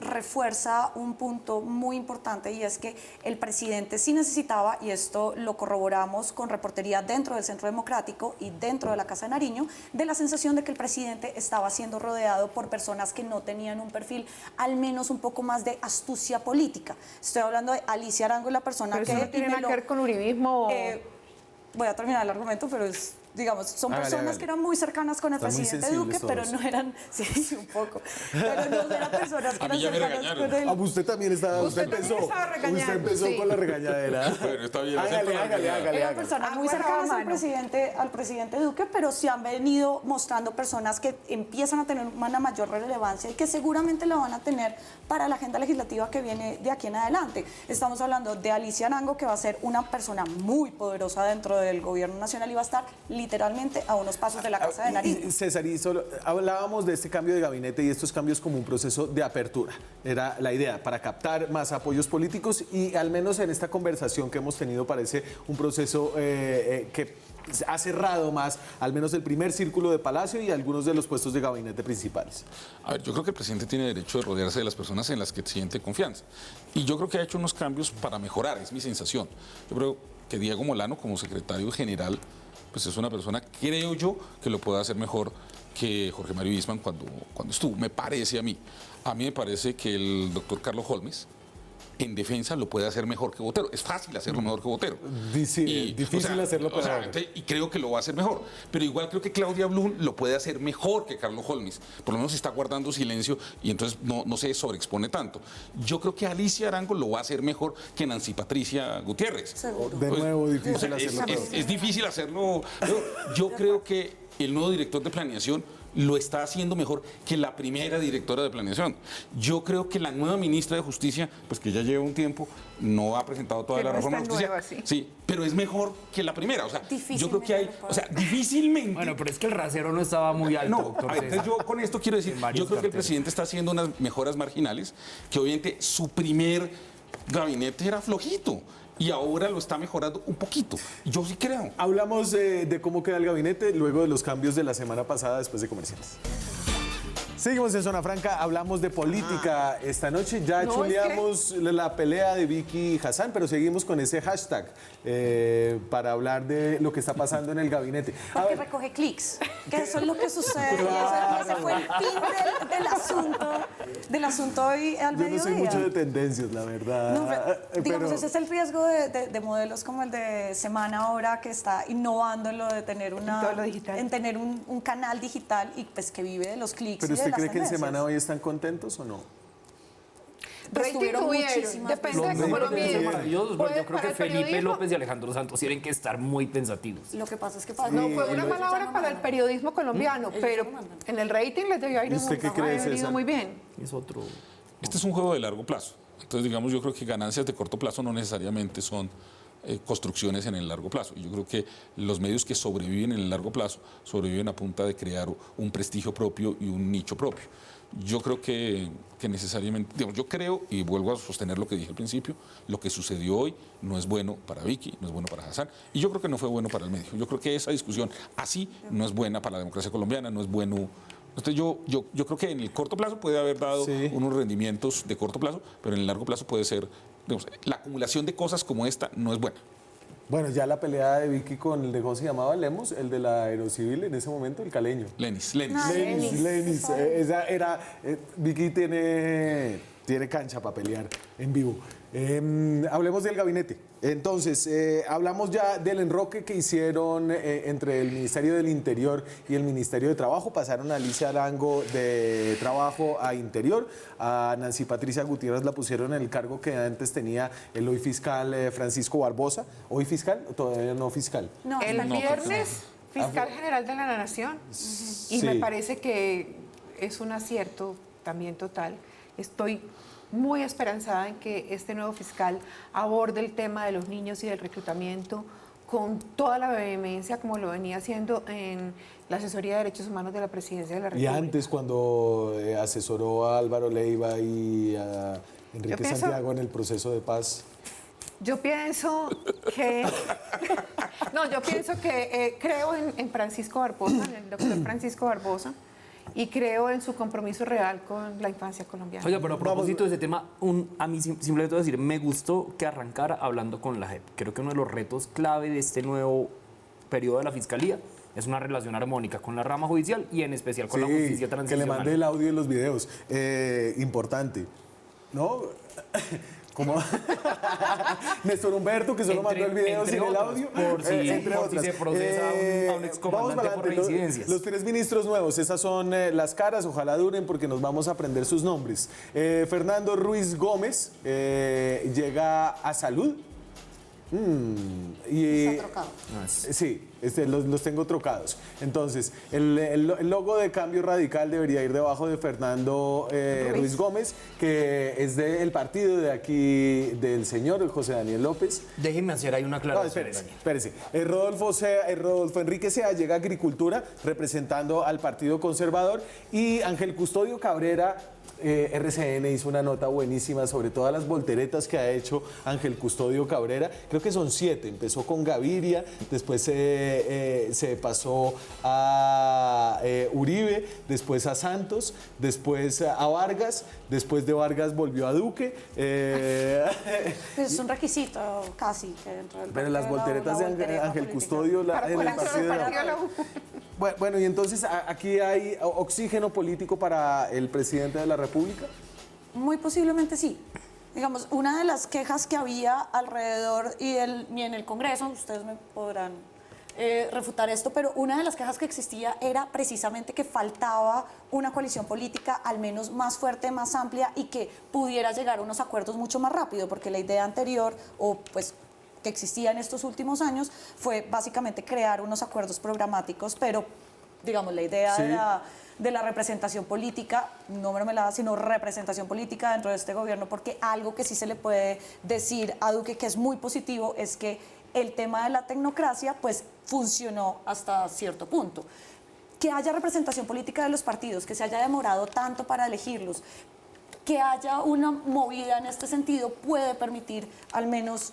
refuerza un punto muy importante, y es que el presidente sí necesitaba, y esto lo corroboramos con reportería dentro del Centro Democrático y dentro de la Casa de Nariño, de la sensación de que el presidente estaba siendo rodeado por personas que no tenían un perfil al menos un poco más de astucia política. Estoy hablando de Alicia Arango, la persona Pero que... eso no tiene nada que ver con uribismo. Voy a terminar el argumento, pero es, digamos, son personas que eran muy cercanas con el Están muy presidente Duque, pero sensibles no eran, sí, un poco, pero no eran personas que A mí eran ya me cercanas regañaron. con él. Usted también estaba, usted también estaba regañando, usted empezó sí. con la regañadera. Bueno, está bien. Hágale. Eran personas muy cercanas al presidente Duque, pero sí han venido mostrando personas que empiezan a tener una mayor relevancia y que seguramente la van a tener para la agenda legislativa que viene de aquí en adelante. Estamos hablando de Alicia Arango, que va a ser una persona muy poderosa dentro del gobierno nacional y va a estar literalmente a unos pasos de la Casa de Nariño. César, y solo hablábamos de este cambio de gabinete y estos cambios como un proceso de apertura. Era la idea, para captar más apoyos políticos, y al menos en esta conversación que hemos tenido parece un proceso que ha cerrado más, al menos el primer círculo de Palacio y algunos de los puestos de gabinete principales. A ver, yo creo que el presidente tiene derecho de rodearse de las personas en las que siente confianza. Y yo creo que ha hecho unos cambios para mejorar, es mi sensación. Yo creo que Diego Molano, como secretario general, pues es una persona, creo yo, que lo puede hacer mejor que Jorge Mario Eastman cuando estuvo. Me parece a mí. A mí me parece que el doctor Carlos Holmes, en defensa, lo puede hacer mejor que Botero. Es fácil hacerlo mejor que Botero. Difícil hacerlo peor. Y creo que lo va a hacer mejor. Pero igual creo que Claudia Blum lo puede hacer mejor que Carlos Holmes. Por lo menos está guardando silencio y entonces no se sobreexpone tanto. Yo creo que Alicia Arango lo va a hacer mejor que Nancy Patricia Gutiérrez. Seguro. De nuevo, difícil hacerlo peor. Es difícil hacerlo. Yo creo que el nuevo director de planeación lo está haciendo mejor que la primera directora de planeación. Yo creo que la nueva ministra de Justicia, pues que ya lleva un tiempo, no ha presentado toda Que la no reforma de está justicia. nueva, sí, pero es mejor que la primera. O sea, yo creo que hay, Difícilmente difícilmente. Bueno, pero es que el rasero no estaba muy alto, No, doctor entonces César. yo con esto quiero decir, En varios yo creo que el carteles. presidente está haciendo unas mejoras marginales, que obviamente su primer gabinete era flojito y ahora lo está mejorando un poquito. Yo sí creo. Hablamos de cómo queda el gabinete luego de los cambios de la semana pasada después de comerciales. Seguimos en Zona Franca, hablamos de política esta noche. Ya No, chuleamos la pelea de Vicky y Hassan, pero seguimos con ese hashtag para hablar de lo que está pasando en el gabinete. A Porque ver, recoge clics, que eso es lo que sucede. Claro. Ese fue el fin del asunto del asunto hoy al mediodía. Yo no soy mucho de tendencias, la verdad. No, digamos, ese es el riesgo de modelos como el de Semana ahora, que está innovando en lo de tener en tener un canal digital y pues que vive de los clics. ¿Pero y de usted las cree que en tendencias. Semana hoy están contentos o no? Pues tuvieron depende de Los cómo lo medios deben ser miren. maravillosos, pero yo creo Para que el Felipe periodismo- López y Alejandro Santos tienen que estar muy pensativos. Lo que pasa es que No, fue una mala hora para el periodismo colombiano, pero en el rating les debió ir ¿Usted qué cree, César? muy bien. Es otro... Este es un juego de largo plazo. Entonces, digamos, yo creo que ganancias de corto plazo no necesariamente son construcciones en el largo plazo. Y yo creo que los medios que sobreviven en el largo plazo sobreviven a punta de crear un prestigio propio y un nicho propio. Yo creo que necesariamente, digamos, yo creo, y vuelvo a sostener lo que dije al principio, lo que sucedió hoy no es bueno para Vicky, no es bueno para Hassan, y yo creo que no fue bueno para el medio. Yo creo que esa discusión así no es buena para la democracia colombiana, no es bueno. Entonces yo creo que en el corto plazo puede haber dado unos rendimientos de corto plazo, pero en el largo plazo puede ser, digamos, la acumulación de cosas como esta no es buena. Bueno, ya la pelea de Vicky con el de ¿cómo se llamaba? Lemos, el de la aerocivil en ese momento, el caleño. Lenis. Lenis. Esa era. Vicky tiene cancha para pelear en vivo. Hablemos del gabinete. Entonces, hablamos ya del enroque que hicieron entre el Ministerio del Interior y el Ministerio de Trabajo. Pasaron a Alicia Arango de Trabajo a Interior. A Nancy Patricia Gutiérrez la pusieron en el cargo que antes tenía el hoy fiscal Francisco Barbosa. ¿Hoy fiscal o todavía no fiscal? No, El está bien. viernes, fiscal general de la Nación. Y Sí. me parece que es un acierto también total. Estoy muy esperanzada en que este nuevo fiscal aborde el tema de los niños y del reclutamiento con toda la vehemencia como lo venía haciendo en la Asesoría de Derechos Humanos de la Presidencia de la Y República. antes, cuando asesoró a Álvaro Leiva y a Enrique pienso- Santiago en el proceso de paz. Yo pienso que... No, yo pienso que creo en Francisco Barbosa, en el doctor Francisco Barbosa, y creo en su compromiso real con la infancia colombiana. Oye, pero a propósito de ese tema, a mí simplemente voy a decir, me gustó que arrancara hablando con la JEP. Creo que uno de los retos clave de este nuevo periodo de la Fiscalía es una relación armónica con la rama judicial y en especial con la justicia que le transicional. mande el audio y los videos. Importante, ¿no? Como Néstor Humberto, que solo mandó el video sin el audio. Por si se procesa a un excomandante por reincidencias. Los 3 ministros nuevos, esas son las caras, ojalá duren porque nos vamos a aprender sus nombres. Fernando Ruiz Gómez llega a Salud. Está trocado. Sí, los tengo trocados. Entonces, el logo de Cambio Radical debería ir debajo de Fernando Ruiz Gómez, que es del partido de aquí del señor José Daniel López. Déjenme hacer ahí una No, aclaración. espérese. Rodolfo Enrique Sea llega a Agricultura, representando al Partido Conservador, y Ángel Custodio Cabrera, RCN hizo una nota buenísima sobre todas las volteretas que ha hecho Ángel Custodio Cabrera. Creo que son 7. Empezó con Gaviria, después se pasó a Uribe, después a Santos, después a Vargas, después de Vargas volvió a Duque. Es un requisito casi que dentro del Pero las partido, volteretas la de voltereta Ángel política. Custodio en el Para partido de la... partido de la U. Bueno, y entonces aquí hay oxígeno político para el presidente de la República. Muy posiblemente sí. Digamos, una de las quejas que había alrededor y en el Congreso, ustedes me podrán refutar esto, pero una de las quejas que existía era precisamente que faltaba una coalición política al menos más fuerte, más amplia y que pudiera llegar a unos acuerdos mucho más rápido, porque la idea anterior, o pues que existía en estos últimos años, fue básicamente crear unos acuerdos programáticos, pero digamos, la idea de la representación política, no mermelada, sino representación política dentro de este gobierno, porque algo que sí se le puede decir a Duque que es muy positivo es que el tema de la tecnocracia pues funcionó hasta cierto punto. Que haya representación política de los partidos, que se haya demorado tanto para elegirlos, que haya una movida en este sentido puede permitir al menos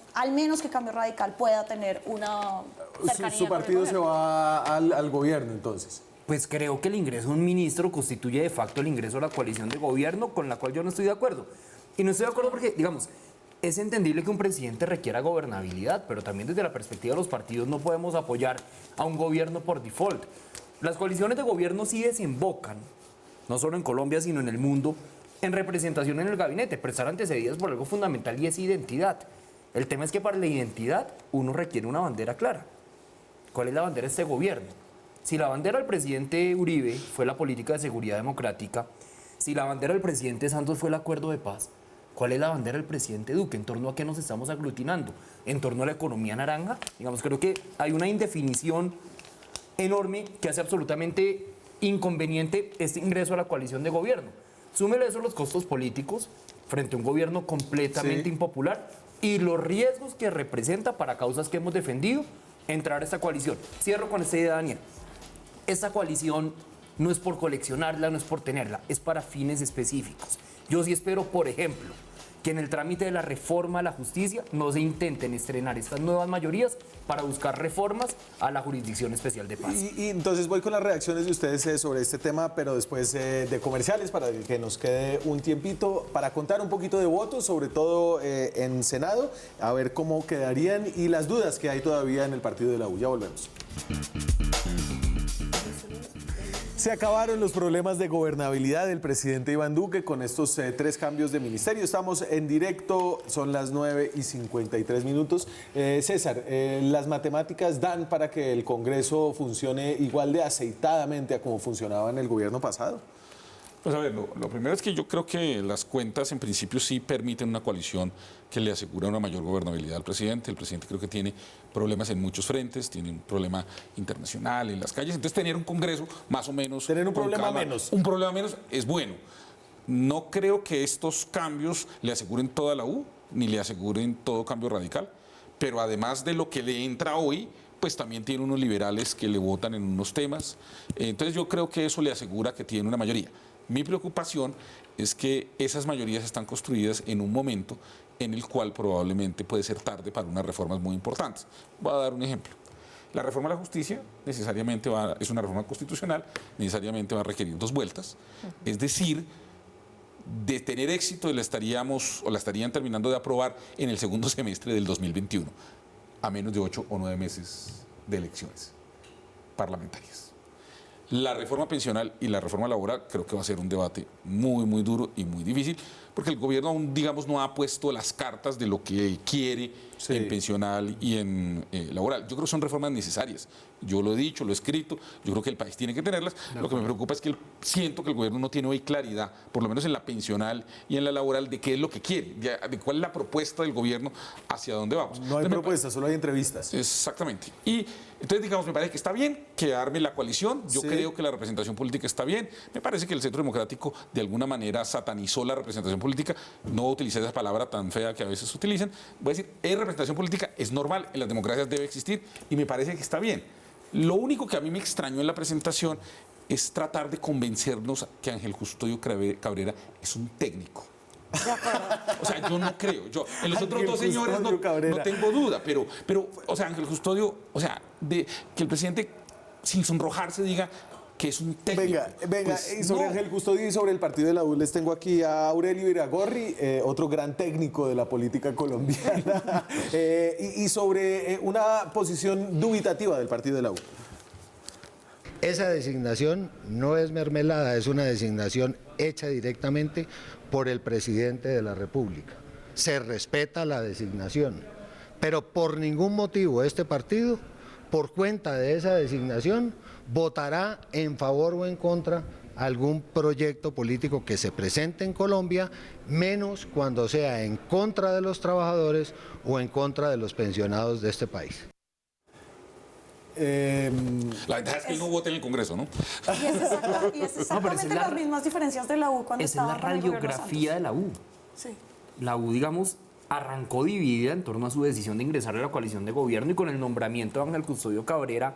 que Cambio Radical pueda tener una cercanía Su con el partido se gobierno. va al gobierno, entonces. Pues creo que el ingreso de un ministro constituye de facto el ingreso a la coalición de gobierno, con la cual yo no estoy de acuerdo. Y no estoy de acuerdo porque, digamos, es entendible que un presidente requiera gobernabilidad, pero también desde la perspectiva de los partidos no podemos apoyar a un gobierno por default. Las coaliciones de gobierno sí desembocan, no solo en Colombia, sino en el mundo, en representación en el gabinete, pero estar antecedidas por algo fundamental y es identidad. El tema es que para la identidad uno requiere una bandera clara. ¿Cuál es la bandera de este gobierno? Si la bandera del presidente Uribe fue la política de seguridad democrática, si la bandera del presidente Santos fue el acuerdo de paz, ¿cuál es la bandera del presidente Duque? ¿En torno a qué nos estamos aglutinando? ¿En torno a la economía naranja? Digamos, creo que hay una indefinición enorme que hace absolutamente inconveniente este ingreso a la coalición de gobierno. Súmele eso los costos políticos frente a un gobierno completamente impopular y los riesgos que representa para causas que hemos defendido entrar a esta coalición. Cierro con esta idea, Daniel. Esta coalición no es por coleccionarla, no es por tenerla, es para fines específicos. Yo sí espero, por ejemplo, que en el trámite de la reforma a la justicia no se intenten estrenar estas nuevas mayorías para buscar reformas a la Jurisdicción Especial de Paz. Y entonces voy con las reacciones de ustedes sobre este tema, pero después de comerciales, para que nos quede un tiempito para contar un poquito de votos, sobre todo en Senado, a ver cómo quedarían y las dudas que hay todavía en el partido de la U. Ya volvemos. Se acabaron los problemas de gobernabilidad del presidente Iván Duque con estos 3 cambios de ministerio. Estamos en directo, son las 9:53. César, ¿las matemáticas dan para que el Congreso funcione igual de aceitadamente a como funcionaba en el gobierno pasado? Pues a ver, lo primero es que yo creo que las cuentas en principio sí permiten una coalición que le asegura una mayor gobernabilidad al presidente. El presidente creo que tiene problemas en muchos frentes, tiene un problema internacional en las calles, entonces tener un Congreso más o menos... Tener un problema menos. Un problema menos es bueno. No creo que estos cambios le aseguren toda la U, ni le aseguren todo cambio radical, pero además de lo que le entra hoy, pues también tiene unos liberales que le votan en unos temas. Entonces yo creo que eso le asegura que tiene una mayoría. Mi preocupación es que esas mayorías están construidas en un momento en el cual probablemente puede ser tarde para unas reformas muy importantes. Voy a dar un ejemplo. La reforma a la justicia necesariamente es una reforma constitucional, necesariamente va a requerir 2 vueltas. Es decir, de tener éxito la estarían terminando de aprobar en el segundo semestre del 2021, a menos de 8 o 9 meses de elecciones parlamentarias. La reforma pensional y la reforma laboral creo que va a ser un debate muy, muy duro y muy difícil, porque el gobierno aún, digamos, no ha puesto las cartas de lo que quiere en pensional y en laboral. Yo creo que son reformas necesarias. Yo lo he dicho, lo he escrito, yo creo que el país tiene que tenerlas. Lo que me preocupa es que siento que el gobierno no tiene hoy claridad, por lo menos en la pensional y en la laboral, de qué es lo que quiere, de cuál es la propuesta del gobierno, hacia dónde vamos. No hay propuestas, solo hay entrevistas. Exactamente. Y entonces, digamos, me parece que está bien que arme la coalición. Yo creo que la representación política está bien. Me parece que el Centro Democrático de alguna manera satanizó la representación política. No utilicé esa palabra tan fea que a veces utilizan. Voy a decir, representación política es normal, en las democracias debe existir y me parece que está bien. Lo único que a mí me extrañó en la presentación es tratar de convencernos que Ángel Custodio Cabrera es un técnico. O sea, yo no creo. Yo en los otros 2 señores no tengo duda, pero, o sea, Ángel Custodio, o sea, que el presidente sin sonrojarse diga que es un técnico. Venga, pues, y sobre Ángel Custodio y sobre el partido de la U, les tengo aquí a Aurelio Iragorri, otro gran técnico de la política colombiana, y sobre una posición dubitativa del partido de la U. Esa designación no es mermelada, es una designación hecha directamente por el presidente de la República. Se respeta la designación, pero por ningún motivo este partido, por cuenta de esa designación, votará en favor o en contra algún proyecto político que se presente en Colombia, menos cuando sea en contra de los trabajadores o en contra de los pensionados de este país. La ventaja es que él no vote en el Congreso, ¿no? Y es exactamente las mismas diferencias de la U cuando estaba con el gobierno Santos. Esa es la radiografía de la U. Sí. La U, digamos, arrancó dividida en torno a su decisión de ingresar a la coalición de gobierno y con el nombramiento de Ángel Custodio Cabrera,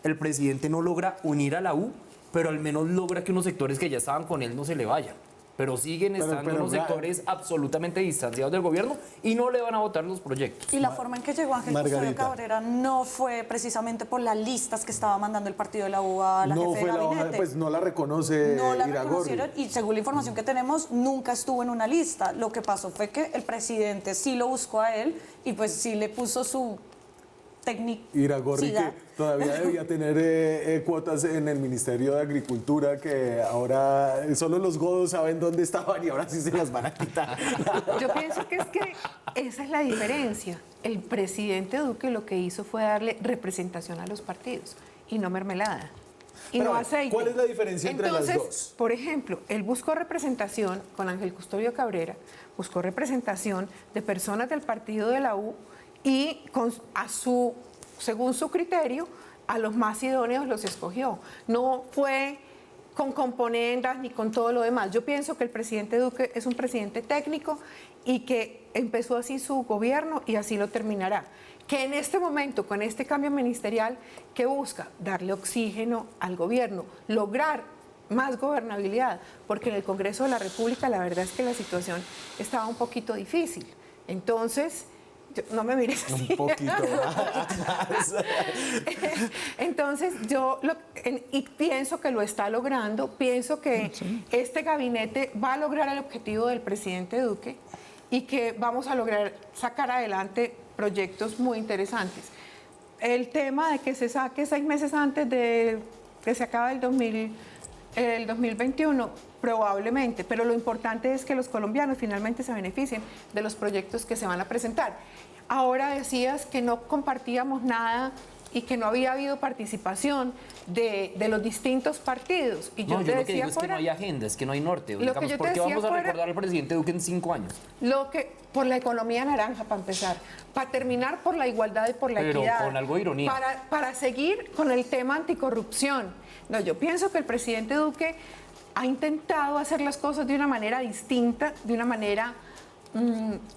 el presidente no logra unir a la U, pero al menos logra que unos sectores que ya estaban con él no se le vayan. Pero siguen estando unos sectores absolutamente distanciados del gobierno y no le van a votar los proyectos. Y la forma en que llegó Ángel Custodio Cabrera no fue precisamente por las listas que estaba mandando el partido de la U a la jefe de gabinete. Pues no la reconoce No la Iragorri. reconocieron y según la información que tenemos, nunca estuvo en una lista. Lo que pasó fue que el presidente sí lo buscó a él y pues sí le puso su Iragorri, que todavía debía tener cuotas en el Ministerio de Agricultura, que ahora solo los godos saben dónde estaban y ahora sí se las van a quitar. Yo pienso que esa es la diferencia. El presidente Duque lo que hizo fue darle representación a los partidos y no mermelada. Y pero no aceite. ¿Cuál es la diferencia entre las dos? Por ejemplo, él buscó representación con Ángel Custodio Cabrera, buscó representación de personas del partido de la U y según su criterio, a los más idóneos los escogió. No fue con componendas ni con todo lo demás. Yo pienso que el presidente Duque es un presidente técnico y que empezó así su gobierno y así lo terminará. Que en este momento, con este cambio ministerial, ¿qué busca? Darle oxígeno al gobierno, lograr más gobernabilidad, porque en el Congreso de la República la verdad es que la situación estaba un poquito difícil. Entonces, no me mires así. Un poquito más. Entonces, y pienso que lo está logrando, pienso que este gabinete va a lograr el objetivo del presidente Duque y que vamos a lograr sacar adelante proyectos muy interesantes. El tema de que se saque 6 meses antes de que se acabe el 2021, probablemente, pero lo importante es que los colombianos finalmente se beneficien de los proyectos que se van a presentar. Ahora decías que no compartíamos nada y que no había habido participación de los distintos partidos. Y yo lo que digo es que no hay agenda, es que no hay norte. Digamos, ¿por qué vamos a recordar al presidente Duque en 5 años? Por la economía naranja, para empezar. Para terminar, por la igualdad y por la equidad. Pero con algo de ironía. Para seguir con el tema anticorrupción. No, yo pienso que el presidente Duque ha intentado hacer las cosas de una manera distinta, de una manera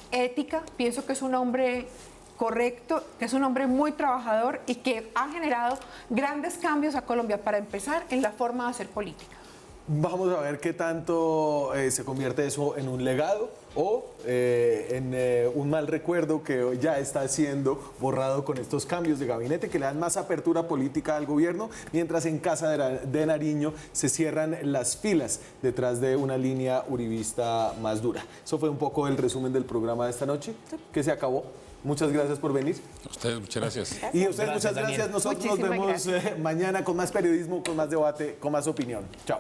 ética. Pienso que es un hombre correcto, que es un hombre muy trabajador y que ha generado grandes cambios a Colombia, para empezar, en la forma de hacer política. Vamos a ver qué tanto se convierte eso en un legado o en un mal recuerdo que ya está siendo borrado con estos cambios de gabinete que le dan más apertura política al gobierno, mientras en Casa de Nariño se cierran las filas detrás de una línea uribista más dura. Eso fue un poco el resumen del programa de esta noche, que se acabó. Muchas gracias por venir. A ustedes, muchas gracias. Y a ustedes, muchas gracias. Nosotros nos vemos mañana con más periodismo, con más debate, con más opinión. Chao.